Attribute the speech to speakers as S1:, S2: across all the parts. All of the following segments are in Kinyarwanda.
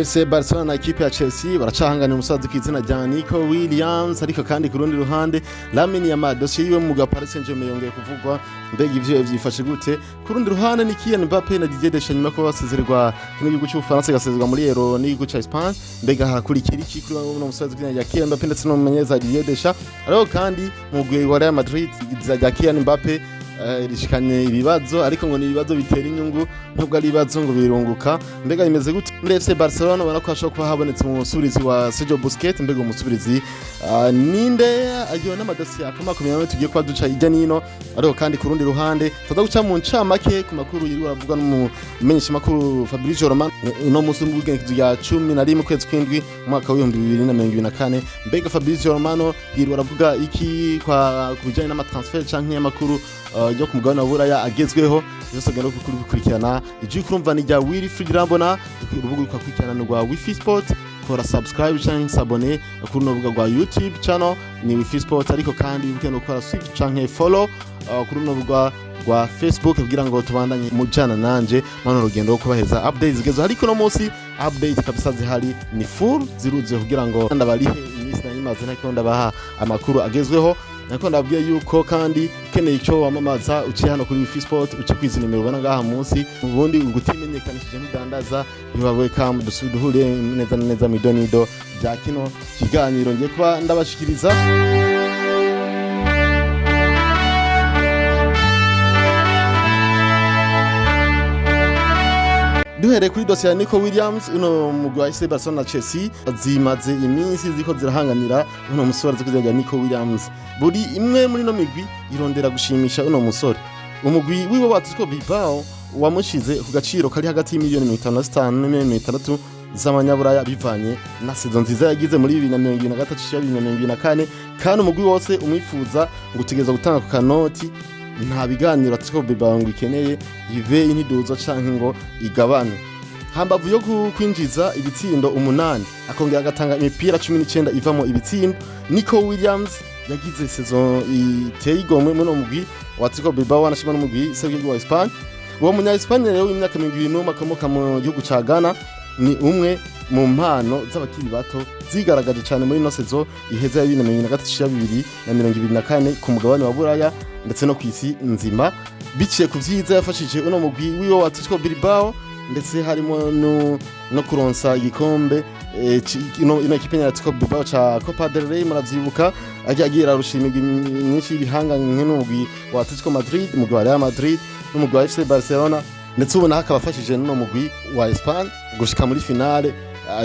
S1: FC Barcelona na ekipe ya Chelsea baracahangana umusazi kw'izina rya Nico Williams, ariko kandi ku rundi ruhande Lamine Yamal dossier yiwe mu Paris Saint-Germain yongeye kuvugwa. Mbega ivyo vyifashe gute? Ku rundi ruhande ni Kylian Mbappe na Deschamps nyuma ko basezererwa kino gihugu cy'Ubufaransa gasezerwa muri Euro n'igihugu cya Spain. Mbega hakurikira iki kuri uno musazi kw'izina rya Kylian Mbappe ndetse n'umumenyereza Deschamps? Ariko kandi mu mugwi wa Real Madrid rya Kylian Mbappe rishikanye ibibazo, ariko ngo ni ibibazo bitera inyungu nubwo ari ibibazo ngo birunguka. Mbega imeze gute muri FC Barcelona? Ubona ko hashobora kuba habonetse umusubirizi wa Busquets. Mbega umusubirizi ninde agiye n'amadosiye akomakomeye tugiye kwa duca ijya nino. Ariko kandi ku rundi ruhande tuza guca mu ncamake ku makuru yiri uravuga n'umumenyesha makuru Fabrizio Romano no musi w'ubwenge ya 11 kwezi kw'indwi mwaka wa 2024. Mbega Fabrizio Romano yiri uravuga iki kwa kubijanye n'amatransfer canke y'amakuru yo ku mugabane wa Buraya agezweho? Byose gano kukurikirana ije kurumva ni rya Wilfried Rambona, urubuga rukakurikirana rwa Wifi Sport. Kora subscribe canke s'abonner kuri urubuga rwa YouTube channel ni Wifi Sport, ariko kandi ukene ukora switch canke follow kuri urubuga rwa Facebook kugira ngo tubandanye mujana nanje mano rugendo kubaheza updates zigezo. Ariko no munsi update kabisa zihari ni full ziruze kugira ngo ndabarihe iminsi na imaze nako ndabaha amakuru agezweho. Nako ndabwiye yuko kandi keneye icyo wamamaza uciye hano kuri Wifi Sport uci kwizina nimero ubona ngaha munsi, ubundi ugutimenyekanishije n'idandaza bibawe kam dusubiduhure neza neza midonido bya kino kiganiro ngiye kuba ndabashikiriza. Duhere kuri dossier ya Nico Williams uno mugwi wa FC Barcelona na Chelsea zimaze iminsi ziko zirahanganira uno musore zikuzajya Nico Williams. Buri imwe muri no migwi irondera gushimisha uno musore. Umugwi wiwe watsko Bilbao wamushize ku gaciro kari hagati y'imiliyoni 55 n'imiliyoni 60 z'amanyaburaya bivanye na season nziza yagize muri 2023-2024. Kandi umugwi wose umwifuza gutegeza gutanga ku kanoti nta biganiro atiko Bilbao ngo ikeneye ibe intiduzo canke ngo igabane. Hambavu yo kwinjiza ibitsindo 8 akongera agatanga imipira 19 ivamo ibitsindo, Nico Williams yagize saison iteye igomwe muri umugwi watiko Bilbao anashima n'umugwi Sevilla wa Espagne. Uwo munya Espagne rero imyaka 20 akomoka mu gihugu ca Ghana ni umwe mu mpano z'abakiri bato zigaragaje cyane muri no saison iheza ya 2023-2024 ku mugabane wa Buraya ndetse no kwisi nzima, biciye ku vyiza yafashije uno mugwi wiwe wa Atletico Bilbao, ndetse harimo no kuronsa igikombe ino ekipe ya Atletico Bilbao cha Copa del Rey. Muravyibuka agira rushimirwa nyinshi ibihanganye n'umugwi wa Atletico Madrid, umugwi wa Real Madrid n'umugwi wa FC Barcelona, ndetse ubona hakabafashije no mugwi wa Espagne gushika muri finale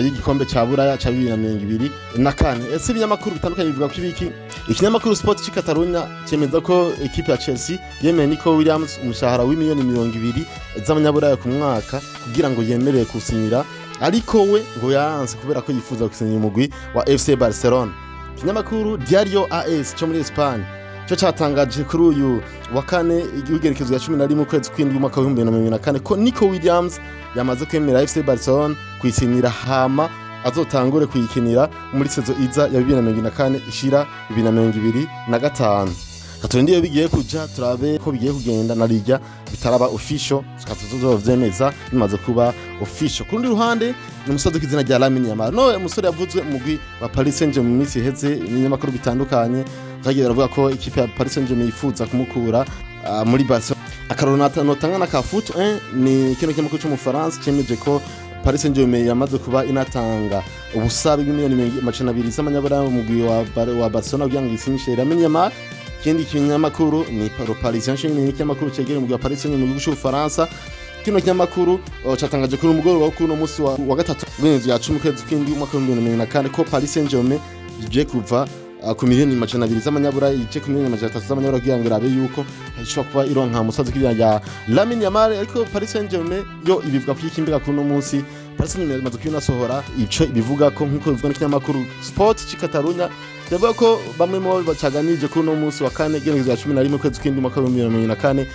S1: y'igikombe ca Buraya ca 2024. Ese ibinyamakuru bitandukanye bivuga ko ibiki. Ikinyamakuru Sport ci Catalonia cyemeza ko ekipe ya Chelsea yemeye Nico Williams umushahara w'imiliyoni 200 z'amanyaburaya ku mwaka kugira ngo yemerere kusinyira, ariko we ngo yaranse kubera ko yifuza gusinyira umugwi wa FC Barcelona. Ikinyamakuru Diario AS cyo muri Espagne cyo cyatangaje kuri uyu wa kane igihugerekezo ya 11 kwezi kw'indwi mwaka wa 2024 ko Nico Williams yamaze kwemera FC Barcelona kwisinira hama azotangure kuyikinira muri sezo iza ya 2024 ishira 2025. Katurendiye bigiye kuja turabe ko bigiye kugenda narijya bitaraba official, tukatuzovyemeza bimaze kuba official. Kurundi ruhande ni umusozi kizina rya Lamine Yamal. No umusore yavuzwe umugwi wa Paris Saint-Germain mu minsi iheze, ibinyamakuru bitandukanye zagiye baravuga ko ikipe ya Paris Saint-Germain yifuza kumukura muri Barça. Akaronata notangana ka foot ni kino kinyamakuru cyo mu France cyemeje ko Paris Saint-Germain yamaze kuba inatanga ubusabe bw'imiliyoni 200 z'amanyaburaya mu mugwi wa Barcelona kugira ngo isinyishe Lamine Yamal. Kindi kinyamakuru ni Paris Saint-Germain, ni kinyamakuru cegera mu Paris Saint-Germain mu gihugu cy'Ubufaransa. Kino kinyamakuru cyatangaje kuri umugoroba kuri no munsi wa gatatu w'inzu ya 10 kwezi kw'indwi mwaka wa 2024 ko Paris Saint-Germain igiye kuva ku miliyoni 200 z'amanyaburaya ije ku miliyoni 300 z'amanyaburaya kugira ngo irabe yuko ishobora kuba ironka umusazi kiri ya Lamine Yamal. Ariko Paris Saint-Germain yo ibivuga ko ikimbega kuri no munsi Paris Saint-Germain imaze kwinasohora ico ibivuga ko nkuko bivuga n'ikinyamakuru Sport ci Catalonia yavuga ko bamwe mu bacaganije kuri no munsi wa kane igerekezo ya 11 kwezi kw'indwi mwaka wa 2024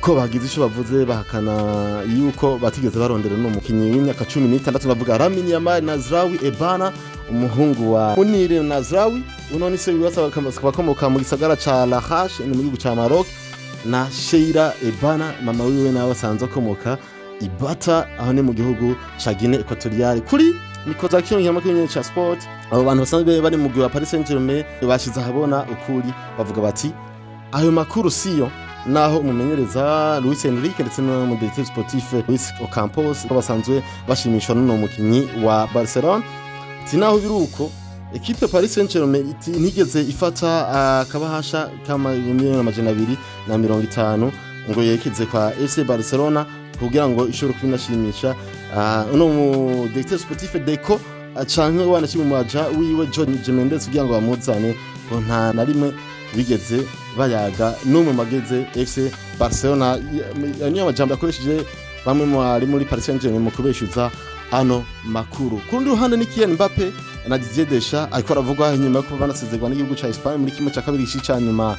S1: ko bagize ico bavuze bahakana yuko batigeze barondera no mukinyi w'imyaka 16 bavuga Lamine Yamal Nazraoui Ebana, umuhungu wa Munire Nazraoui uno ni se wibasa bakomoka mu gisagara ca La Hache ni mu gihugu ca Maroc, na Sheila Ebana mama wiwe nawe asanzwe akomoka ibata aho ni mu gihugu ca Guinée Equatoriale kuri Nico Williams cha sport. Abo bantu basanzwe bari mu mugwi wa Paris Saint-Germain bashize ahabona ukuri bavuga bati ayo makuru siyo, naho umumenyereza Luis Enrique ndetse no directeur sportif Luis Ocampos basanzwe bashimishwa n'uno mukinyi wa Barcelona. Naho biruko equipe Paris Saint-Germain ntigeze ifata akabahasha kama 250 ngo yekize kwa FC Barcelona kugira ngo ishobore kubinashimisha uno mu directeur sportif Deco canke wanashimumuja wiwe John Mendes kugira ngo bamuzane ngo nta na rimwe bigeze bayaga n'umwe mageze FC Barcelona. Niyo majambo yakoresheje bamwe muri Paris Saint-Germain mu kubeshuza ano makuru. Kurundi ruhande ni Kylian Mbappe na Deschamps ariko aravugwa nyuma yo kuba banasezerwa n'igihugu ca Espagne muri kimwe ca kabiri cy'icanyuma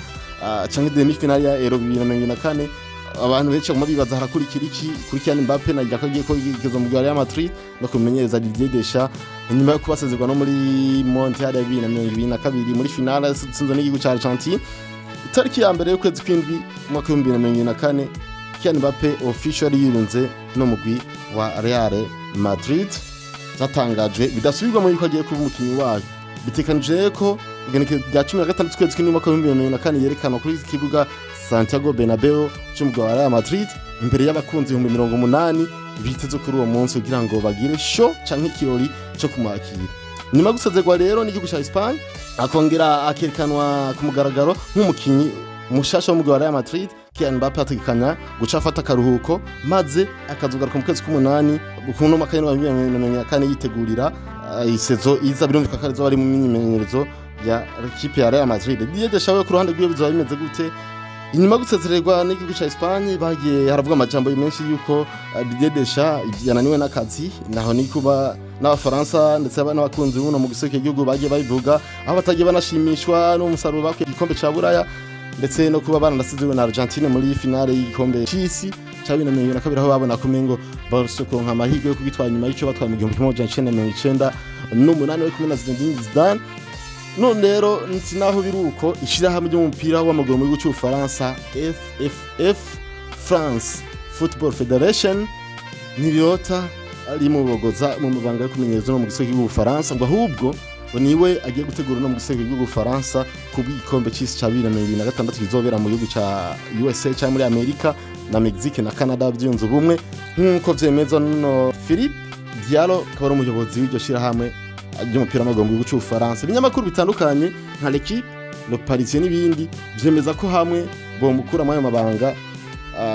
S1: canke demi finale ya Euro 2024. Abantu benshi mu bibaza harakurikira iki kuri Kylian Mbappe na yakagiye ko yigeze mu Real Madrid no kumenyereza Deschamps nyuma yo kubasezerwa no muri Mondial ya 2022 muri finale tsinzo n'igihugu ca Argentine itariki ya mbere y'ukwezi kw'indwi mu mwaka wa 2024. Kylian Mbappe officially yirunze no mugwi wa Real Madrid zatangajwe bidasubirwa mu yuko agiye kuba umukinyi wayo. Bitekanije ko igenekerezo rya 16 kwezi kw'indwi mu mwaka wa 2024 yerekana kuri kibuga Santiago Bernabeu cy'umugwi wa Real Madrid imbere y'abakunzi 80,000 biteze kuri uwo munsi kugira ngo bagire show canke ikirori cyo kumwakira. Nyuma gusezerwa rero n'igihugu ca Espagne akongera akerekanwa ku mugaragaro nk'umukinyi mushasha w'umugwi wa Real Madrid. Kylian Mbappe ategekanya guca afata akaruhuko maze akazogaruka mu kwezi k'umunani kuno makanya wa 2024 yitegurira isezo iza birumvika ko arizo bari mu myimenyerezo ya equipe ya Real Madrid. Deschamps ku ruhande rw'iyo bizoba bimeze gute? Inyuma gusezererwa n'igihugu ca Espagne bagiye haravuga amajambo menshi yuko Deschamps yananiwe n'akazi, naho ni kuba n'abafaransa ndetse n'abakunzi b'uno mu giseke igihugu bagiye babivuga aho batagiye banashimishwa n'umusaruro bakwiye igikombe ca Buraya ndetse no kuba baranasizwe na Argentine muri finale y'igikombe c'isi ca 2022 aho babona ko mengo Barça ko nka mahirwe yo kugitwara nyuma y'ico batwaye mu 1998 yo kumena Zidane. None rero ntinaho biruko ishirahamwe ry'umupira w'amaguru mu gihugu cy'Ufaransa FFF France Football Federation nibiyota ari mu bogoza mu mabanga yo kumenyereza no mu giseke cy'Ufaransa ngo ahubwo niwe agiye gutegura no mu giseke cy'Ufaransa ku b'igikombe cy'isi ca 2026 kizobera mu gihugu ca USA ca muri Amerika na Mexique na Canada byunze ubumwe nk'uko vyemezwa no Philippe Diallo kabara umuyobozi w'iryo shirahamwe ry'umupira w'amaguru mu gihugu cy'Ufaransa. Ibinyamakuru bitandukanye nka L'Equipe, Le Parisien n'ibindi vyemeza ko hamwe bomukura mu mabanga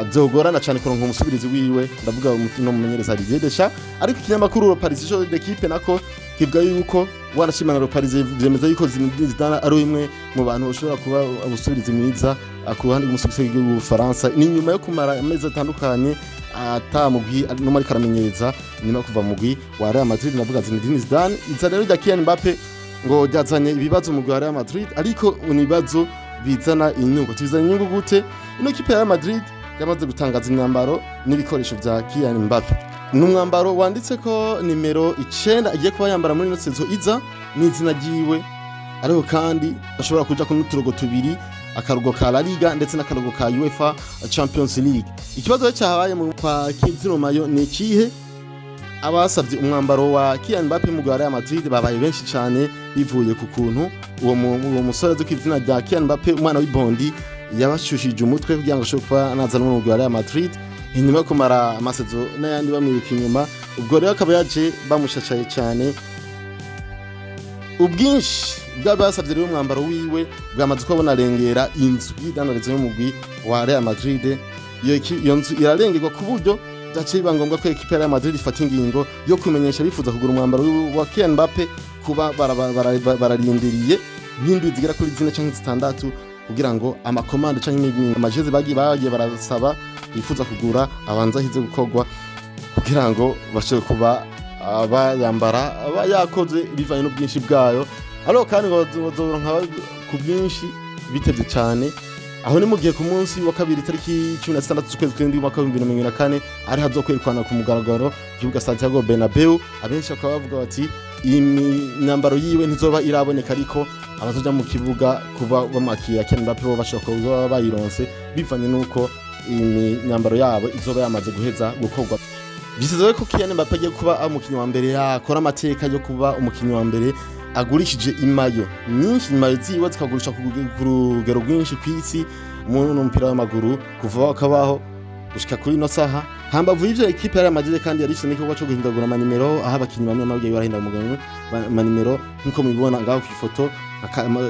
S1: byogorana cyane kuronka umusubirizi wiwe, ndavuga no mumenyereza Deschamps. Ariko ikinyamakuru Le Parisien L'Equipe nako kivuga yuko wanashimana Le Parisien vyemeza yuko Zidane ari imwe mu bantu bashobora kuba abusubirizi mwiza ku ruhande rw'umusubirizi w'igihugu cy'Ufaransa. Ni nyuma yo kumara amezi atandukanye atamugwi no muri karamenyereza nyuma kuva mugwi wa Real Madrid navuga Zidane. Iza rero rya Kylian Mbappe ngo ryazanye ibibazo mu Real Madrid, ariko unibazo bizana inyungu. Tubizana inyungu gute? Ino kipe ya Real Madrid yamaze gutangaza imyambaro n'ibikoresho vya Kylian Mbappe. N'umwambaro wanditse ko nimero 9 agiye kuba yambara muri ino sezo iza n'izina ryiwe, ariko kandi ashobora kuja ku n'uturogo tubiri, akarugo ka La Liga ndetse n'akarugo ka UEFA Champions League. Ikibazo cyahabaye mu kwa F.Romano ni kihe? Abasabye umwambaro wa Kylian Mbappe mu Real Madrid babaye benshi cyane bivuye ku kuntu uwo musore zo kwizina rya Kylian Mbappe umwana w'ibondi yabashushije umutwe kugira ngo ashobore nazana mu Real Madrid inyuma yo kumara amasezo n'ayandi bamwiruka inyuma. Ubwo rero akaba yaje bamushashaye cyane. Ubwinshi bw'abasabye rero umwambaro wiwe bwamaze kubona rengera inzu y'idandarizo y'umugwi wa Real Madrid. Iyo nzu irarengerwa ku buryo byaciye biba ngombwa ko equipe ya Real Madrid ifata ingingo yo kumenyesha bifuza kugura umwambaro wa Kylian Mbappe kuba bararindiriye nk'indwi zigera kuri 4 canke 6 kugira ngo amakomande canke amajezi bagiye barasaba bifuza kugura abanza hize gukorwa kugira ngo bashobore kuba bayambara yakoze bivanye n'ubwinshi bwayo. Ariko kandi ngo bazoronka ku bwinshi bitevye cyane. Aho ni mu gihe ku munsi wa kabiri tariki 16 z'ukwezi kw'indwi mwaka wa 2024 ari hazokwerekana ku mugaragaro kibuga Santiago Bernabeu. Abenshi bakaba bavuga bati iyi myambaro yiwe ntizoba iraboneka, ariko abazoja mu kibuga kuba bamakiye Kylian Mbappe bo bashaka kuba bayironse bivanye nuko iyi myambaro yabo izoba yamaze guheza gukorwa. Bisezwe ko Kylian Mbappe agiye kuba umukinyi wa mbere yakora amateka yo kuba umukinyi wa mbere agurishije imayo nyinshi, imayo ziwe zikagurisha ku rugero rwinshi kw'isi mu mupira w'amaguru kuva akabaho gushika kuri no saha. Hambavu y'ivyo equipe ya Madrid kandi yarishe n'igikorwa cyo guhindagura amanimero, aho abakinyi bamwe amabuye barahinda umugabo amanimero nkuko mubibona ngaho ku ifoto.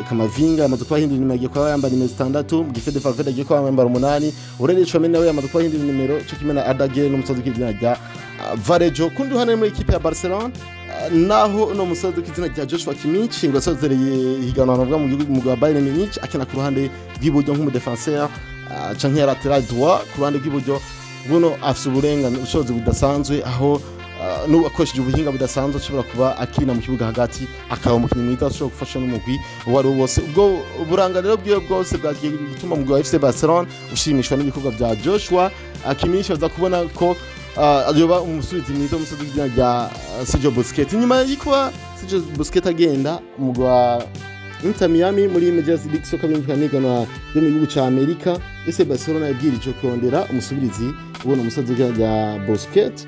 S1: Kamavinga amaze kuba hindura nimero agiye kuba yambara nimero 6, Gifede Valverde agiye kuba yambara 8, Aurelien Tchouameni nawe yamaze kuba hindura nimero cyo kimena Adage n'umusozi w'izina rya Varejo. Kundi ruhande muri equipe ya Barcelona naho no musozi w'izina rya Joshua Kimmich ngo asozereye higanwa navuga mu gihugu wa Bayern Munich akina ku ruhande rw'iburyo nk'umudefenseur canke lateral droit. Ku ruhande rw'iburyo buno afite uburenganzira ushobozi budasanzwe, aho akoresheje ubuhinga budasanzwe ashobora kuba akina mu kibuga hagati akaba umukinnyi mwiza ashobora gufasha n'umugwi uwari wose. Ubwo buranga rero bwiwe bwose bwagiye gutuma umugwi wa FC Barcelona ushimishwa n'ibikorwa bya Joshua Kimmich, baza kubona ko ayoba umusubirizi mwiza w'umusozi w'izina rya Sergio Busquets. Nyuma y'ikuba Sergio Busquets agenda umugwi wa Inter Miami muri Major League Soccer bimvikana yo mu gihugu ca Amerika, FC Barcelona yabwirije kurondera umusubirizi ubona umusozi w'izina rya Busquets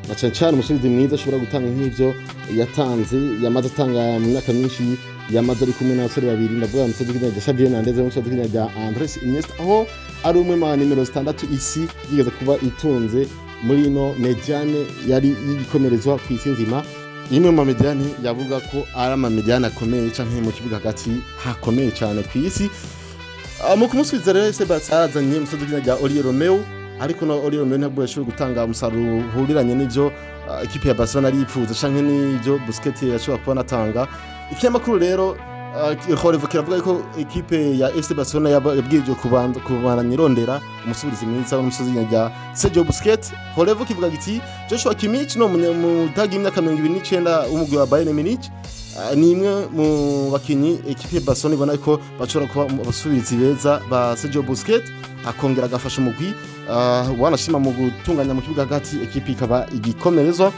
S1: na cyane umusubirizi mwiza ashobora gutanga nk'ivyo yatanze yamaze atanga mu myaka myinshi, yamaze ari kumwe n'abasore babiri, ndavuga umusozi w'izina rya Xavi Hernandez n'umusozi w'izina rya Andres Iniesta, aho ari umwe mu nimero 6 isi yigeze kuba itunze muri no mediane yari yigikomerezwa ku isi nzima. Imwe mu mediane yavuga ko ari ama mediane akomeye canke mu kibuga hagati hakomeye cyane ku isi. Mu kumusubiza rero Sebastian azanye umusozi w'izina rya Olivier Romeo, ariko no Olivier Romeo ntabwo yashoboye gutanga umusaruro uhuriranye n'ivyo equipe ya Barcelona ari yipfuza canke n'ivyo Busquets yashobora kuba natanga. Ikinyamakuru rero Jorge kiravuga ko equipe ya FC Barcelona yabwirije kubana nyirondera umusubirizi mwiza w'umusozi rya Sergio Busquets. Jorge kivuga giti Joshua Kimmich no mudagi imyaka 29 umugwi wa Bayern Munich ni imwe mu bakinyi equipe ya Barcelona ibona ko bashobora kuba abasubirizi beza ba Sergio Busquets, akongera agafasha umugwi wanashima mu gutunganya mu kibuga hagati equipe ikaba igikomerezwa.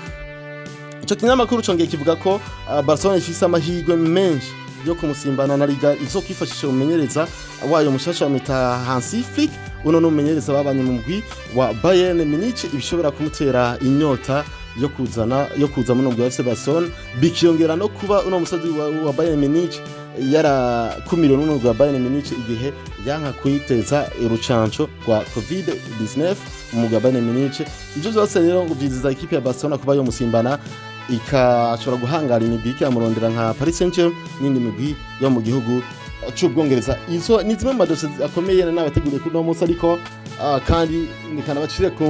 S1: Ico kinyamakuru congeye kivuga ko Barcelona ifise amahirwe menshi yo kumusimbana na Liga izo kwifashisha umenyereza wayo mushasha wa mita Hansi Flick, uno no umenyereza babanye mu mugwi wa Bayern Munich, ibishobora kumutera inyota yo kuza mu mugwi wa FC Barcelona, bikiyongera no kuba uno musazi wa Bayern Munich yarakumiriwe n'umugwi wa Bayern Munich igihe yanka kwiteza urucanco rwa COVID-19 mu mugwi wa Bayern Munich. Ivyo byose rero ngo byiziza equipe ya Barcelona kuba yo musimbana ikashobora guhangara imigwi ikamurondera nka Paris Saint-Germain n'indi migwi yo mu gihugu cy'Ubwongereza. Izo ni zimwe mu madosiye akomeye n'abateguriye kuri no munsi, ariko kandi nikana bacire ku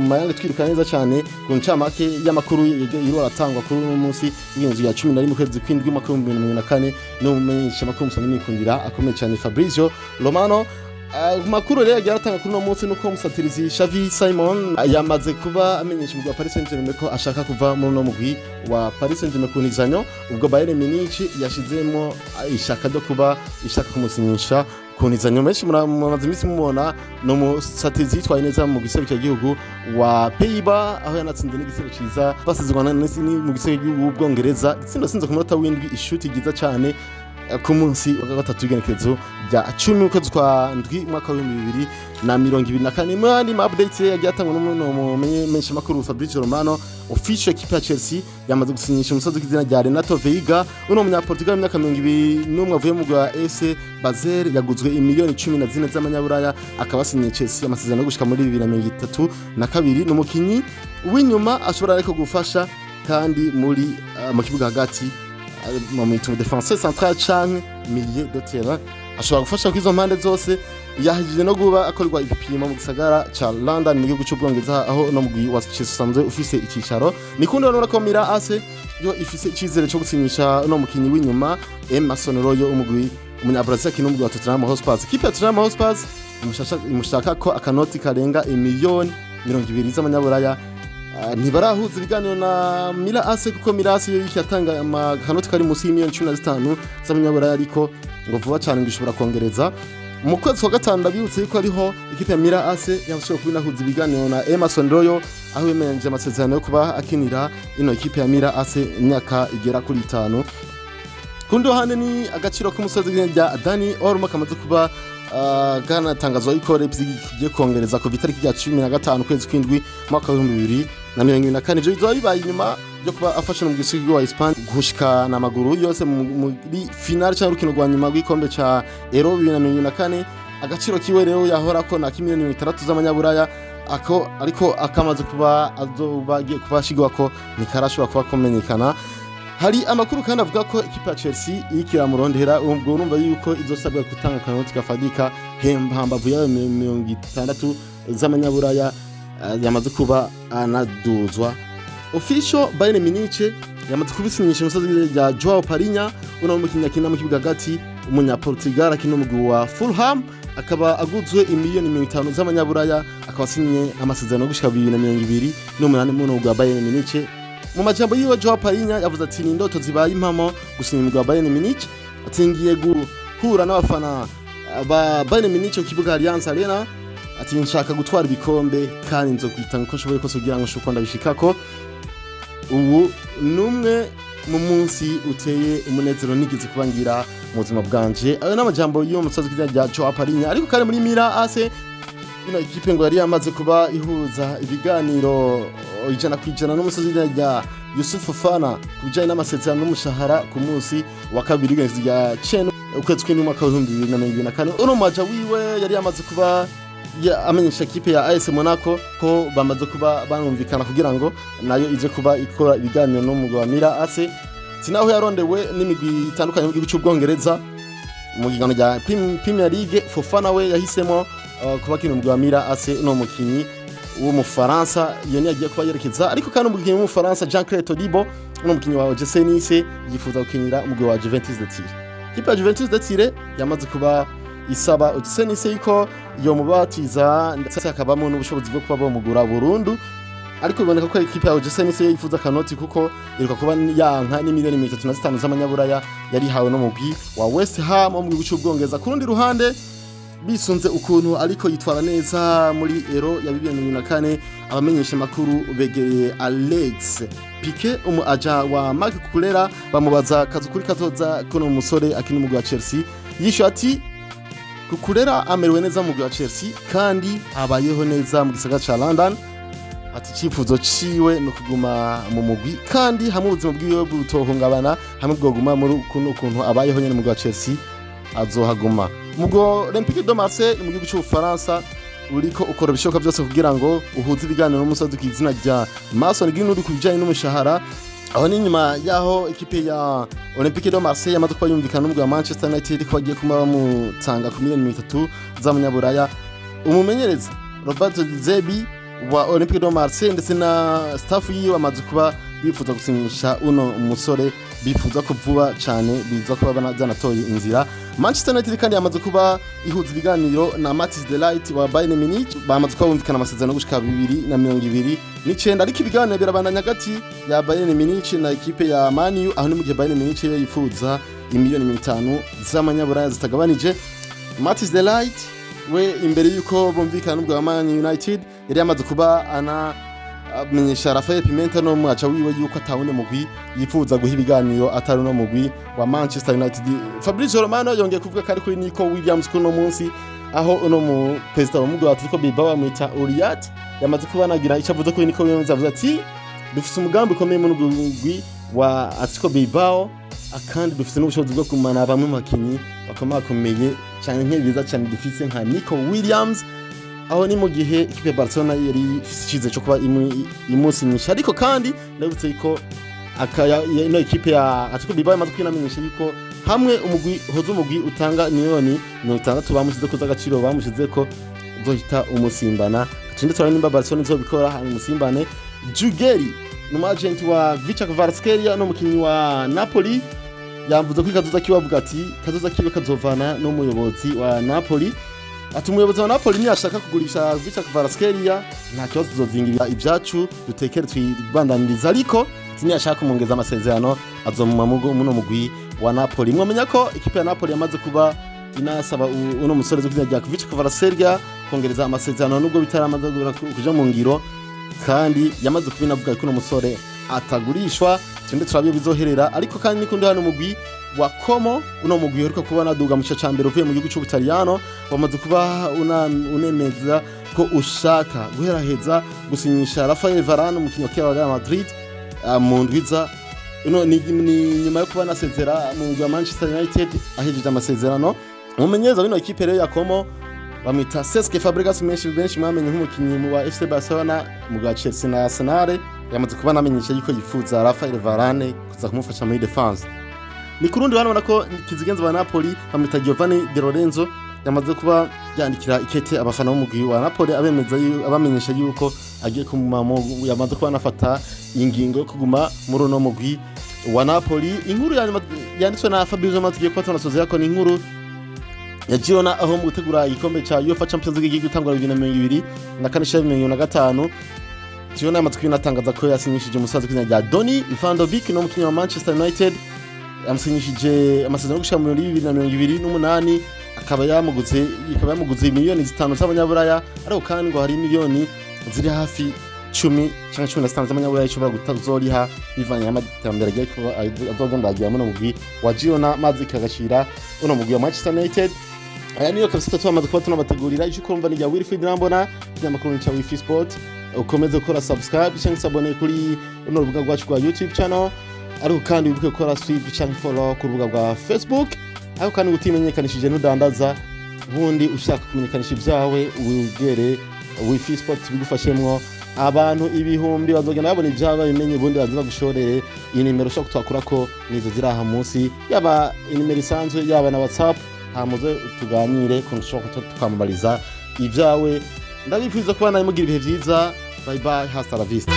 S1: mayanga twiruka neza cyane ku ncamake y'amakuru yiro aratangwa kuri no munsi y'inzu ya 11 kwezi kw'indwi 2024 no mumenyesha makuru musanga nikundira akomeye cyane Fabrizio Romano. Makuru rero yaratanga kuri no munsi nuko umusatirizi Xavi Simon yamaze kuba amenyesha umugwi wa Paris Saint-Germain ko ashaka kuva muri no mugwi wa Paris Saint-Germain ku nizanyo, ubwo Bayern Munich yashizemo ishaka ryo kuba ishaka kumusinyisha ku nizanyo. Menshi mumaze imisi mubona no musatirizi yitwaye neza mu gisebe cy'igihugu wa Pays-Bas, aho yanatsinze n'igisebe ciza basizwana mu gisebe cy'Ubwongereza, itsinda sinze ku munota w'indwi, ishuti giza cyane ku munsi wa gatatu w'igenekerezo rya 10 ukwezi kwa ndwi mwaka wa 2024. Mwani ma update yagiye atangwa n'umumenyesha makuru Fabrizio Romano. Official equipe ya Chelsea yamaze gusinyisha umusozi w'izina rya Renato Veiga, uno munyaportugal w'imyaka 21 avuye mu gwa AC Basel, yaguzwe imiliyoni 14 z'amanyaburaya, akaba asinye Chelsea amasezerano gushika muri 2032. N'umukinyi w'inyuma ashobora ariko gufasha kandi muri mu kibuga hagati mu mitu defenseur central canke milieu de terrain, ashobora gufasha kwizo mpande zose. Yahije no guba akorwa igipimo mu gisagara ca London mu gihugu cy'Ubwongereza, aho no mugwi wa Chelsea usanzwe ufise ikicaro. Nikundi no rakomira ase yo ifise icizere cyo gusinyisha no mukinyi w'inyuma Emerson Royo umugwi umunyabrazil kino mugwi wa Tottenham Hotspur. Ikipe ya Tottenham Hotspur imushaka ko akanoti karenga imiliyoni 20 z'amanyaburaya. Ntibarahuza ibiganiro na Mila Ase kuko Mila Ase yo yatanga akanoti kari musi y'imiliyoni 15 z'amanyaburaya, ariko ngo vuba cyane ngishobora kongereza. Mu kwezi kwa gatanu ndabibutse ko ariho ikipe ya Mila Ase yabashobora kubinahuza ibiganiro na Emerson Royo, aho yemeje amasezerano yo kuba akinira ino ikipe ya Mila Ase imyaka igera kuri 5. Kundi hane ni agaciro k'umusozi rya Dani Olmo kamaze kuba Ghana tangazwa ikore byigiye kongereza ku itariki ya 15 kwezi kw'indwi mwaka wa 2024. 2024 ivyo bizoba bibaye inyuma yo kuba afashe mu gisigi wa Espagne gushika na maguru yose muri finale cyangwa urukino rwa nyuma rw'ikombe ca Euro 2024 agaciro kiwe rero yahora ko na kimiliyoni 6 z'amanyaburaya ariko akamaze kuba azobagiye kubashigwa ko nikarashobora kuba komenyekana. Hari amakuru kandi avuga ko ikipe ya Chelsea irikira murondera ubwo urumva yuko izosabwa gutanga kanoti kafadika hambavu ya 60 z'amanyaburaya yamaze kuba anaduzwa. Official Bayern Munich yamaze kubisinyisha umusozi ya Joao Parinya uno mukinya kina mu kibuga gati umunya Portugal akina umugwi wa Fulham akaba aguzwe imiliyoni 50 z'amanyaburaya akaba asinye amasezerano gushika 2020 n'umunani mu mugwi wa Bayern Munich. Mu majambo yiwe Joao Parinya yavuze ati ni indoto zibaye impamo gusinya umugwi wa Bayern Munich atingiye guhura n'abafana ba Bayern Munich ku kibuga Allianz Arena ati nshaka gutwara ibikombe kandi nzokwitanga uko nshoboye kose kugira ngo nshuko ndabishikako. Ubu numwe mu munsi uteye umunezero nigeze kubangira mu buzima bwanje. Ayo n'amajambo yo musozi ya Joao Parinya ariko kandi muri Mira AC ino ikipe ngo yari yamaze kuba ihuza ibiganiro 100% n'umusozi ya Yusuf Fofana kubijanye n'amasezerano n'umushahara ku munsi wa kabiri ya Cheno ukwezi kw'umwaka wa 2024. Uno maja wiwe yari yamaze kuba amenyesha ikipe ya AS Monaco ko bamaze kuba banumvikana kugira ngo nayo ije kuba ikora ibiganiro no mu Mira AC. Sinaho yarondewe n'imigwi itandukanye mu gihugu cy'Ubwongereza mu gigano rya Premier League. Fofana we yahisemo kuba kino mu Mira AC no mukinyi wo mu Faransa iyo ni yagiye kuba yerekeza ariko kandi umukinyi wo mu Faransa Jean-Claude Todibo no mukinyi wa OGC Nice yifuza gukinira umugwi wa Juventus de Turin. Ikipe ya Juventus de Turin yamaze kuba isaba OGC Nice yuko iyo mubatiza ndetse akabamo n'ubushobozi bwo kuba bomugura burundu ariko biboneka ko ikipe ya OGC Nice yifuza kanoti kuko iruka kuba yanka n'imiliyoni 35 z'amanyaburaya yari hawe no mugwi wa West Ham mu gihugu cy'Ubwongereza. Ku rundi ruhande bisunze ukuntu ariko yitwara neza muri Euro ya 2024 abamenyesha makuru begereye Alex Piqué aja wa Marc Cucurella bamubaza kazukuri kazoza kuno umusore akina umugwi wa Chelsea yisho ati Cucurella amerewe neza mu mugwi wa Chelsea kandi abayeho neza mu gisagara ca London ati cifuzo ciwe no kuguma mu mugwi kandi hamwe ubuzima bwiwe butohungabana hamwe bwoguma muri ukuntu abayeho nyene mu mugwi wa Chelsea azohaguma. Mugo Olympique de Marseille mu gihugu cy'Ubufaransa uriko ukora bishoka byose kugira ngo uhuze ibiganiro n'umusozi k'izina rya Mason Greenwood kubijanye n'umushahara. Aho ni nyuma yaho ekipe ya Olympique de Marseille yamaze kuba yumvikana n'umugwi wa Manchester United ko bagiye kuma bamutanga ku miliyoni 3 z'amanyaburaya. Umumenyereza Robert Zebi wa Olympique de Marseille ndetse na staff yiwe bamaze kuba bifuza gusinyisha uno umusore bifuza ko vuba cyane biza kuba banatoye inzira. Manchester United kandi yamaze kuba ihuza ibiganiro na Matis de Ligt wa Bayern Munich bamaze kuba bumvikana amasezerano gushika 2029 ariko ibiganiro birabandanya hagati ya Bayern Munich na ekipe ya Man U aho ni mu gihe Bayern Munich yifuza imiliyoni 50 z'amanyaburaya zitagabanije. Matis de Ligt we imbere yuko bumvikana n'ubwo wa Man United yari yamaze kuba amenyesha Rafael Pimenta no mwaca wiwe yuko atawune mugwi yifuza guha ibiganiro atari no mugwi wa Manchester United. Fabrizio Romano yongeye kuvuga kari kuri Nico Williams kuno munsi aho uno mu president w'umugwi wa Atletico Bilbao amwita Uriat yamaze kubanagira icavuze ko Nico Williams avuze ati dufise umugambi ukomeye mu mugwi wa Atletico Bilbao akandi dufise n'ubushobozi bwo kumana bamwe mu bakinyi bakomakomeye cyane nk'ibiza cyane dufise nka Nico Williams aho ni mu gihe ikipe ya Barcelona yari ifite cyo kuba imusinyisha ariko kandi ndabutse ko ino ikipe ya Atletico Bilbao yamaze kwinamenyesha yuko hamwe umugwi utanga miliyoni 60 bamushize ko z'agaciro bamushize ko zohita umusimbana tinde turane nimba Barcelona izobikora hamwe umusimbane. Jugeri n'umagent wa Vichak Kvaratskhelia no mukinyi wa Napoli yamvuze ko kazoza kibavuga ati kazoza kibe kazovana no muyobozi wa Napoli ati umuyobozi wa Napoli ni ashaka kugurisha Vichak Kvaratskhelia nta kibazo tuzozingira ibyacu dutekere twibandaniriza ariko tini ashaka kumongeza amasezerano azomuma muno mugwi wa Napoli. Mwamenya ko ikipe ya Napoli yamaze kuba inasaba uno musore zo kuzajya Vichak Kvaratskhelia kongereza amasezerano nubwo bitaramaze kuja mu ngiro kandi yamaze kubinavuga ko uno musore atagurishwa tinde turabiye bizoherera ariko kandi nikundi hano mugwi wa Como uno mugwi heruka kubona duga mu cya mbere uvuye mu gihugu cy'Ubutaliyano bamaze kuba unemeza ko ushaka guheraheza gusinyisha Rafael Varane umukinnyi wa Real Madrid mu ndwiza ni nyuma yo kuba nasezera mu mugwi wa Manchester United ahejeje amasezerano umumenyereza w'ino equipe rero ya Como bamwita Cesc Fabregas benshi mwamenye nk'umukinnyi mu wa FC Barcelona mu ga Chelsea na Arsenal yamaze kuba namenyesha yuko yifuza Rafael Varane kuza kumufasha muri defense ni kurundi banabona ko kizigenza wa Napoli bamwita Giovanni De Lorenzo yamaze kuba yandikira ikete abafana b'umugwi wa Napoli abamenyesha yuko agiye kumama yamaze kuba nafata ingingo kuguma muri uno mugwi wa Napoli inkuru yanditswe na Fabrizio Romano tugiye kuba tunasoza yako ni inkuru ya Girona aho mu gutegura igikombe cha UEFA Champions League gitangwa 2022 na kanisha 2025 Girona yamaze kwinatangaza ko yasinyishije umusaza kw'izina rya Donny van de Beek no mukinnyi wa Manchester United yamusinyishije amasezerano gushika mu 2028 akaba yamuguze miliyoni 5 z'abanyaburaya ariko kandi ngo hari miliyoni ziri hafi 10 cyangwa 15 z'abanyaburaya ishobora gutazoriha bivanye n'amatambere agiye kuba azogenda agiye mu mugwi wa Girona maze kagashira uno mugwi wa Manchester United aya niyo kabisa twamaze kuba tunabategurira icyo kumva ni ya Wilfried Nambona kinyamakuru cya Wifi Sport ukomeze gukora subscribe cyangwa sabone kuri uno rubuga rwacu rwa YouTube channel ariko kandi wibuke gukora swipe cyangwa follow ku rubuga rwa Facebook ariko kandi utimenyekanishije n'udandaza bundi ushaka kumenyekanisha ibyawe wigere Wifi Sport bigufashemwo abantu ibihumbi bazogenda babona ibyaba bimenye bundi baziba gushorere iyi nimero ushaka twakura ko nizo ziri aha munsi yaba inimero isanzwe yaba na WhatsApp hamuze tuganire ku nshoko tukamubariza ibyawe ndabifuza kuba nawe mugira ibihe byiza bye bye hasta la vista